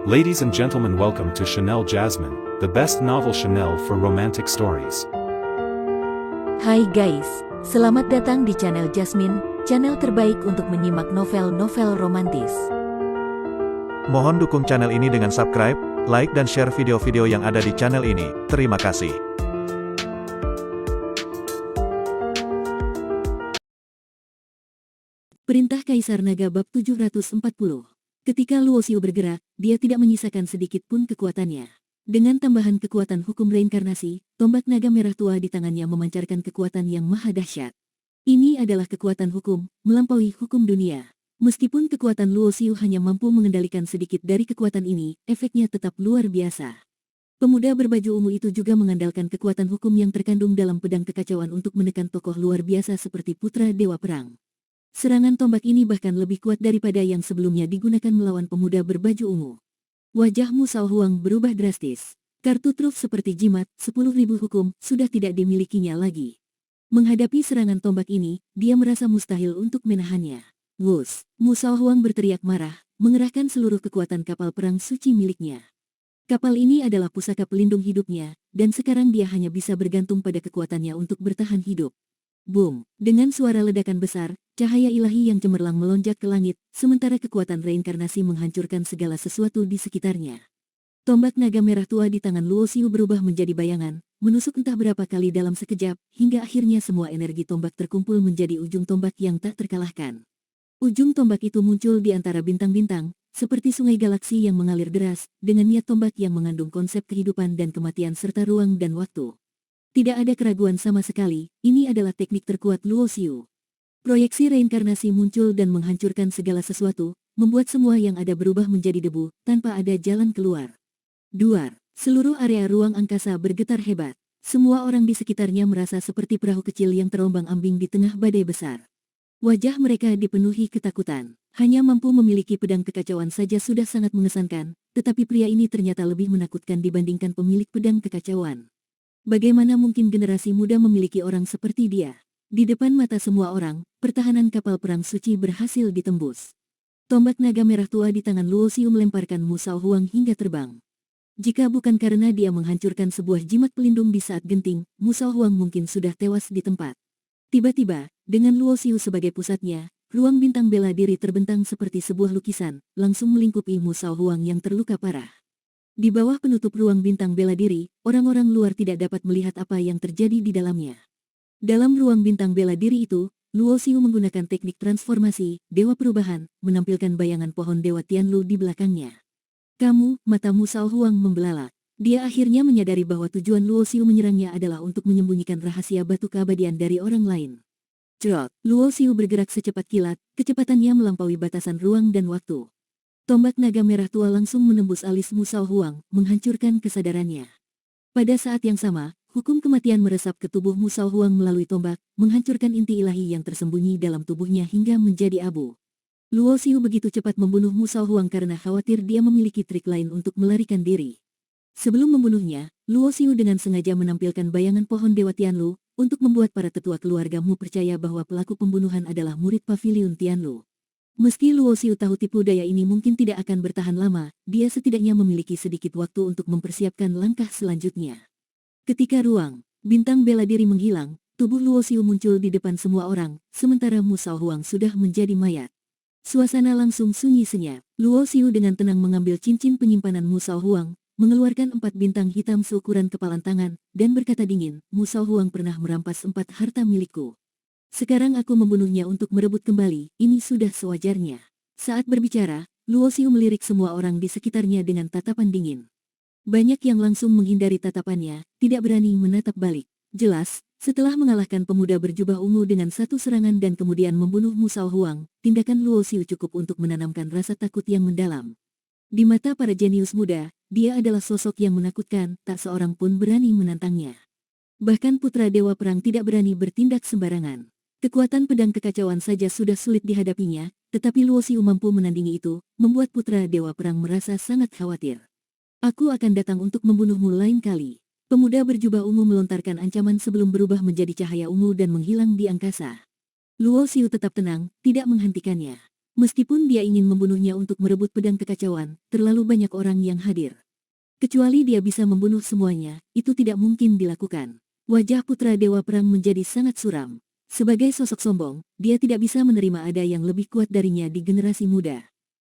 Ladies and gentlemen, welcome to Chanel Jasmine, the best novel Chanel for romantic stories. Hai guys, selamat datang di channel Jasmine, channel terbaik untuk menyimak novel-novel romantis. Mohon dukung channel ini dengan subscribe, like dan share video-video yang ada di channel ini. Terima kasih. Perintah Kaisar Naga bab 740. Ketika Luo Xiu bergerak, dia tidak menyisakan sedikit pun kekuatannya. Dengan tambahan kekuatan hukum reinkarnasi, tombak naga merah tua di tangannya memancarkan kekuatan yang maha dahsyat. Ini adalah kekuatan hukum, melampaui hukum dunia. Meskipun kekuatan Luo Xiu hanya mampu mengendalikan sedikit dari kekuatan ini, efeknya tetap luar biasa. Pemuda berbaju ungu itu juga mengandalkan kekuatan hukum yang terkandung dalam pedang kekacauan untuk menekan tokoh luar biasa seperti Putra Dewa Perang. Serangan tombak ini bahkan lebih kuat daripada yang sebelumnya digunakan melawan pemuda berbaju ungu. Wajah Mu Shaohuang berubah drastis. Kartu truf seperti jimat, 10.000 hukum, sudah tidak dimilikinya lagi. Menghadapi serangan tombak ini, dia merasa mustahil untuk menahannya. Wus, Mu Shaohuang berteriak marah, mengerahkan seluruh kekuatan kapal perang suci miliknya. Kapal ini adalah pusaka pelindung hidupnya, dan sekarang dia hanya bisa bergantung pada kekuatannya untuk bertahan hidup. Boom! Dengan suara ledakan besar, cahaya ilahi yang cemerlang melonjak ke langit, sementara kekuatan reinkarnasi menghancurkan segala sesuatu di sekitarnya. Tombak naga merah tua di tangan Luo Xiu berubah menjadi bayangan, menusuk entah berapa kali dalam sekejap, hingga akhirnya semua energi tombak terkumpul menjadi ujung tombak yang tak terkalahkan. Ujung tombak itu muncul di antara bintang-bintang, seperti sungai galaksi yang mengalir deras, dengan niat tombak yang mengandung konsep kehidupan dan kematian serta ruang dan waktu. Tidak ada keraguan sama sekali, ini adalah teknik terkuat Luo Xiu. Proyeksi reinkarnasi muncul dan menghancurkan segala sesuatu, membuat semua yang ada berubah menjadi debu, tanpa ada jalan keluar. Duar, seluruh area ruang angkasa bergetar hebat. Semua orang di sekitarnya merasa seperti perahu kecil yang terombang-ambing di tengah badai besar. Wajah mereka dipenuhi ketakutan. Hanya mampu memiliki pedang kekacauan saja sudah sangat mengesankan, tetapi pria ini ternyata lebih menakutkan dibandingkan pemilik pedang kekacauan. Bagaimana mungkin generasi muda memiliki orang seperti dia? Di depan mata semua orang, pertahanan kapal perang suci berhasil ditembus. Tombak naga merah tua di tangan Luo Xiu melemparkan Mu Shaohuang hingga terbang. Jika bukan karena dia menghancurkan sebuah jimat pelindung di saat genting, Mu Shaohuang mungkin sudah tewas di tempat. Tiba-tiba, dengan Luo Xiu sebagai pusatnya, ruang bintang bela diri terbentang seperti sebuah lukisan, langsung melingkupi Mu Shaohuang yang terluka parah. Di bawah penutup ruang bintang bela diri, orang-orang luar tidak dapat melihat apa yang terjadi di dalamnya. Dalam ruang bintang bela diri itu, Luo Xiu menggunakan teknik transformasi, Dewa Perubahan, menampilkan bayangan pohon Dewa Tianlu di belakangnya. Mata Mu Shaohuang membelalak. Dia akhirnya menyadari bahwa tujuan Luo Xiu menyerangnya adalah untuk menyembunyikan rahasia batu keabadian dari orang lain. Cerot, Luo Xiu bergerak secepat kilat, kecepatannya melampaui batasan ruang dan waktu. Tombak naga merah tua langsung menembus alis Mu Shaohuang, menghancurkan kesadarannya. Pada saat yang sama, hukum kematian meresap ke tubuh Mu Shaohuang melalui tombak, menghancurkan inti ilahi yang tersembunyi dalam tubuhnya hingga menjadi abu. Luo Xiu begitu cepat membunuh Mu Shaohuang karena khawatir dia memiliki trik lain untuk melarikan diri. Sebelum membunuhnya, Luo Xiu dengan sengaja menampilkan bayangan pohon Dewa Tianlu, untuk membuat para tetua keluarga Mu percaya bahwa pelaku pembunuhan adalah murid Pavilion Tianlu. Meski Luo Xiu tahu tipu daya ini mungkin tidak akan bertahan lama, dia setidaknya memiliki sedikit waktu untuk mempersiapkan langkah selanjutnya. Ketika ruang bintang bela diri menghilang, tubuh Luo Xiu muncul di depan semua orang, sementara Mu Shaohuang sudah menjadi mayat. Suasana langsung sunyi senyap. Luo Xiu dengan tenang mengambil cincin penyimpanan Mu Shaohuang, mengeluarkan 4 bintang hitam seukuran kepalan tangan, dan berkata dingin, Mu Shaohuang pernah merampas 4 harta milikku. Sekarang aku membunuhnya untuk merebut kembali, ini sudah sewajarnya. Saat berbicara, Luo Xiu melirik semua orang di sekitarnya dengan tatapan dingin. Banyak yang langsung menghindari tatapannya, tidak berani menatap balik. Jelas, setelah mengalahkan pemuda berjubah ungu dengan satu serangan dan kemudian membunuh Mu Shaohuang, tindakan Luo Xiu cukup untuk menanamkan rasa takut yang mendalam. Di mata para jenius muda, dia adalah sosok yang menakutkan, tak seorang pun berani menantangnya. Bahkan Putra Dewa Perang tidak berani bertindak sembarangan. Kekuatan pedang kekacauan saja sudah sulit dihadapinya, tetapi Luo Xiu mampu menandingi itu, membuat Putra Dewa Perang merasa sangat khawatir. Aku akan datang untuk membunuhmu lain kali. Pemuda berjubah ungu melontarkan ancaman sebelum berubah menjadi cahaya ungu dan menghilang di angkasa. Luo Xiu tetap tenang, tidak menghentikannya. Meskipun dia ingin membunuhnya untuk merebut pedang kekacauan, terlalu banyak orang yang hadir. Kecuali dia bisa membunuh semuanya, itu tidak mungkin dilakukan. Wajah putra Dewa Perang menjadi sangat suram. Sebagai sosok sombong, dia tidak bisa menerima ada yang lebih kuat darinya di generasi muda.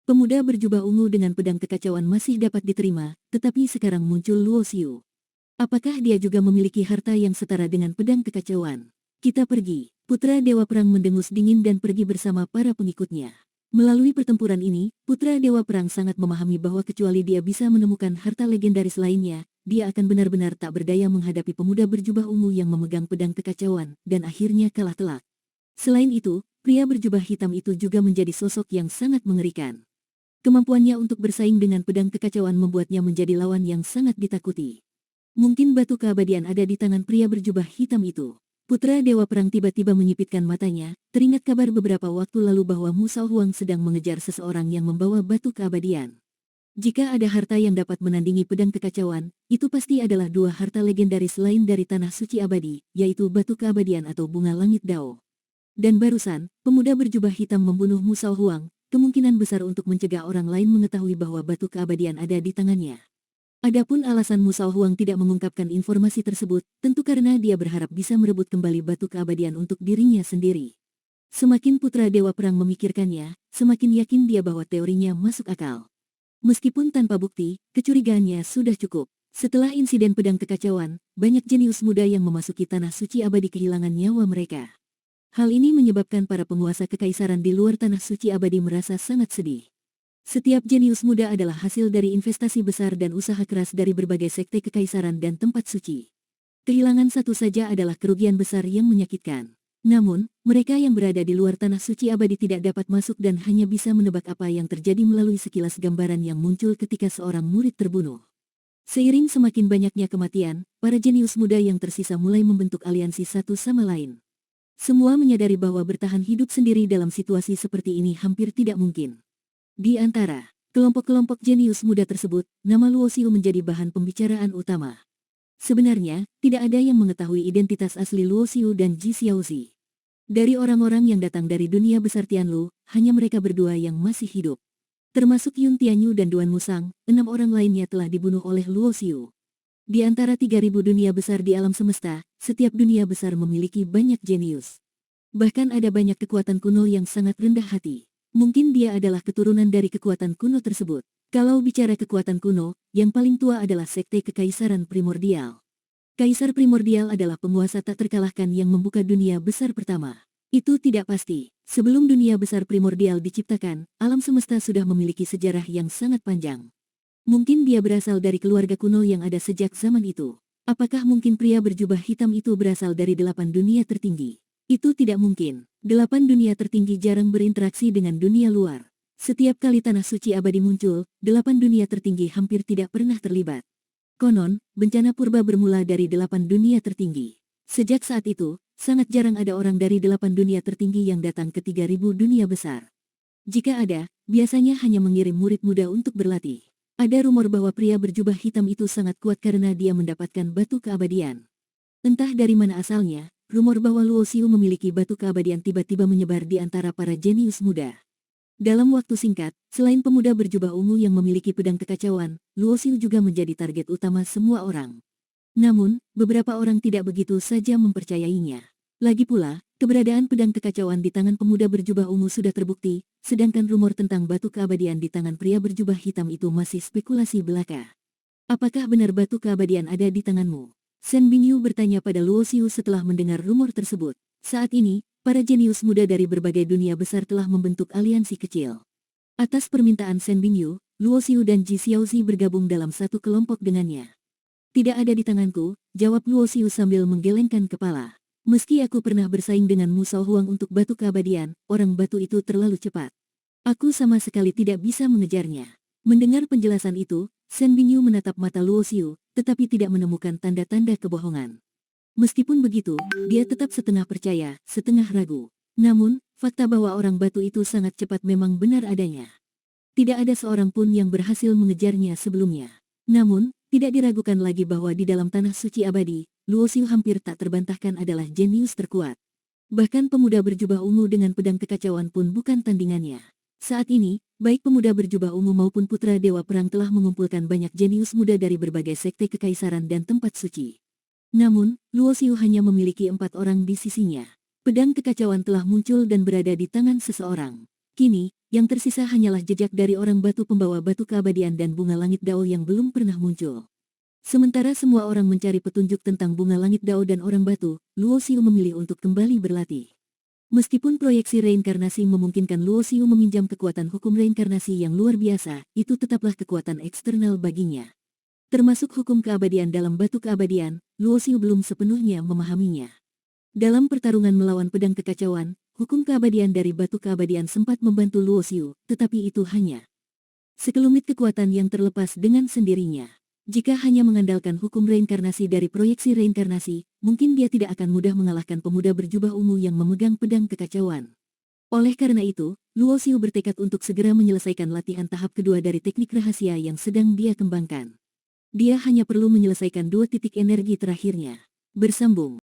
Pemuda berjubah ungu dengan pedang kekacauan masih dapat diterima, tetapi sekarang muncul Luo Xiu. Apakah dia juga memiliki harta yang setara dengan pedang kekacauan? Kita pergi. Putra Dewa Perang mendengus dingin dan pergi bersama para pengikutnya. Melalui pertempuran ini, Putra Dewa Perang sangat memahami bahwa kecuali dia bisa menemukan harta legendaris lainnya, dia akan benar-benar tak berdaya menghadapi pemuda berjubah ungu yang memegang pedang kekacauan, dan akhirnya kalah telak. Selain itu, pria berjubah hitam itu juga menjadi sosok yang sangat mengerikan. Kemampuannya untuk bersaing dengan pedang kekacauan membuatnya menjadi lawan yang sangat ditakuti. Mungkin batu keabadian ada di tangan pria berjubah hitam itu. Putra Dewa Perang tiba-tiba menyipitkan matanya, teringat kabar beberapa waktu lalu bahwa Mu Shaohuang sedang mengejar seseorang yang membawa batu keabadian. Jika ada harta yang dapat menandingi pedang kekacauan, itu pasti adalah dua harta legendaris lain dari tanah suci abadi, yaitu batu keabadian atau bunga langit Dao. Dan barusan, pemuda berjubah hitam membunuh Mu Shaohuang, kemungkinan besar untuk mencegah orang lain mengetahui bahwa batu keabadian ada di tangannya. Adapun alasan Mu Shaohuang tidak mengungkapkan informasi tersebut, tentu karena dia berharap bisa merebut kembali batu keabadian untuk dirinya sendiri. Semakin putra Dewa Perang memikirkannya, semakin yakin dia bahwa teorinya masuk akal. Meskipun tanpa bukti, kecurigaannya sudah cukup. Setelah insiden pedang kekacauan, banyak jenius muda yang memasuki tanah suci abadi kehilangan nyawa mereka. Hal ini menyebabkan para penguasa kekaisaran di luar tanah suci abadi merasa sangat sedih. Setiap jenius muda adalah hasil dari investasi besar dan usaha keras dari berbagai sekte kekaisaran dan tempat suci. Kehilangan satu saja adalah kerugian besar yang menyakitkan. Namun, mereka yang berada di luar tanah suci abadi tidak dapat masuk dan hanya bisa menebak apa yang terjadi melalui sekilas gambaran yang muncul ketika seorang murid terbunuh. Seiring semakin banyaknya kematian, para jenius muda yang tersisa mulai membentuk aliansi satu sama lain. Semua menyadari bahwa bertahan hidup sendiri dalam situasi seperti ini hampir tidak mungkin. Di antara kelompok-kelompok jenius muda tersebut, nama Luo Xiu menjadi bahan pembicaraan utama. Sebenarnya, tidak ada yang mengetahui identitas asli Luo Xiu dan Ji Xiaozi. Dari orang-orang yang datang dari dunia besar Tianlu, hanya mereka berdua yang masih hidup. Termasuk Yun Tianyu dan Duan Musang, 6 orang lainnya telah dibunuh oleh Luo Xiu. Di antara 3.000 dunia besar di alam semesta, setiap dunia besar memiliki banyak jenius. Bahkan ada banyak kekuatan kuno yang sangat rendah hati. Mungkin dia adalah keturunan dari kekuatan kuno tersebut. Kalau bicara kekuatan kuno, yang paling tua adalah sekte kekaisaran primordial. Kaisar primordial adalah penguasa tak terkalahkan yang membuka dunia besar pertama. Itu tidak pasti. Sebelum dunia besar primordial diciptakan, alam semesta sudah memiliki sejarah yang sangat panjang. Mungkin dia berasal dari keluarga kuno yang ada sejak zaman itu. Apakah mungkin pria berjubah hitam itu berasal dari 8 dunia tertinggi? Itu tidak mungkin. 8 dunia tertinggi jarang berinteraksi dengan dunia luar. Setiap kali tanah suci abadi muncul, 8 dunia tertinggi hampir tidak pernah terlibat. Konon, bencana purba bermula dari 8 dunia tertinggi. Sejak saat itu, sangat jarang ada orang dari 8 dunia tertinggi yang datang ke 3.000 dunia besar. Jika ada, biasanya hanya mengirim murid muda untuk berlatih. Ada rumor bahwa pria berjubah hitam itu sangat kuat karena dia mendapatkan batu keabadian. Entah dari mana asalnya, rumor bahwa Luo Xiu memiliki batu keabadian tiba-tiba menyebar di antara para jenius muda. Dalam waktu singkat, selain pemuda berjubah ungu yang memiliki pedang kekacauan, Luo Xiu juga menjadi target utama semua orang. Namun, beberapa orang tidak begitu saja mempercayainya. Lagi pula, keberadaan pedang kekacauan di tangan pemuda berjubah ungu sudah terbukti, sedangkan rumor tentang batu keabadian di tangan pria berjubah hitam itu masih spekulasi belaka. Apakah benar batu keabadian ada di tanganmu? Shen Bingyu bertanya pada Luo Xiu setelah mendengar rumor tersebut. Saat ini, para jenius muda dari berbagai dunia besar telah membentuk aliansi kecil. Atas permintaan Shen Bingyu, Luo Xiu dan Ji Xiaozi bergabung dalam satu kelompok dengannya. Tidak ada di tanganku, jawab Luo Xiu sambil menggelengkan kepala. Meski aku pernah bersaing dengan Mu Shaohuang untuk batu keabadian, orang batu itu terlalu cepat. Aku sama sekali tidak bisa mengejarnya. Mendengar penjelasan itu, Shen Bingyu menatap mata Luo Xiu, tetapi tidak menemukan tanda-tanda kebohongan. Meskipun begitu, dia tetap setengah percaya, setengah ragu. Namun, fakta bahwa orang batu itu sangat cepat memang benar adanya. Tidak ada seorang pun yang berhasil mengejarnya sebelumnya. Namun, tidak diragukan lagi bahwa di dalam tanah suci abadi, Luo Xiu hampir tak terbantahkan adalah jenius terkuat. Bahkan pemuda berjubah ungu dengan pedang kekacauan pun bukan tandingannya. Saat ini, baik pemuda berjubah ungu maupun putra dewa perang telah mengumpulkan banyak jenius muda dari berbagai sekte kekaisaran dan tempat suci. Namun, Luo Xiu hanya memiliki 4 orang di sisinya. Pedang kekacauan telah muncul dan berada di tangan seseorang. Kini, yang tersisa hanyalah jejak dari orang batu pembawa batu keabadian dan bunga langit dao yang belum pernah muncul. Sementara semua orang mencari petunjuk tentang bunga langit dao dan orang batu, Luo Xiu memilih untuk kembali berlatih. Meskipun proyeksi reinkarnasi memungkinkan Luo Xiu meminjam kekuatan hukum reinkarnasi yang luar biasa, itu tetaplah kekuatan eksternal baginya. Termasuk hukum keabadian dalam batu keabadian, Luo Xiu belum sepenuhnya memahaminya. Dalam pertarungan melawan pedang kekacauan, hukum keabadian dari batu keabadian sempat membantu Luo Xiu, tetapi itu hanya sekelumit kekuatan yang terlepas dengan sendirinya. Jika hanya mengandalkan hukum reinkarnasi dari proyeksi reinkarnasi, mungkin dia tidak akan mudah mengalahkan pemuda berjubah ungu yang memegang pedang kekacauan. Oleh karena itu, Luo Xiu bertekad untuk segera menyelesaikan latihan tahap kedua dari teknik rahasia yang sedang dia kembangkan. Dia hanya perlu menyelesaikan 2 titik energi terakhirnya. Bersambung.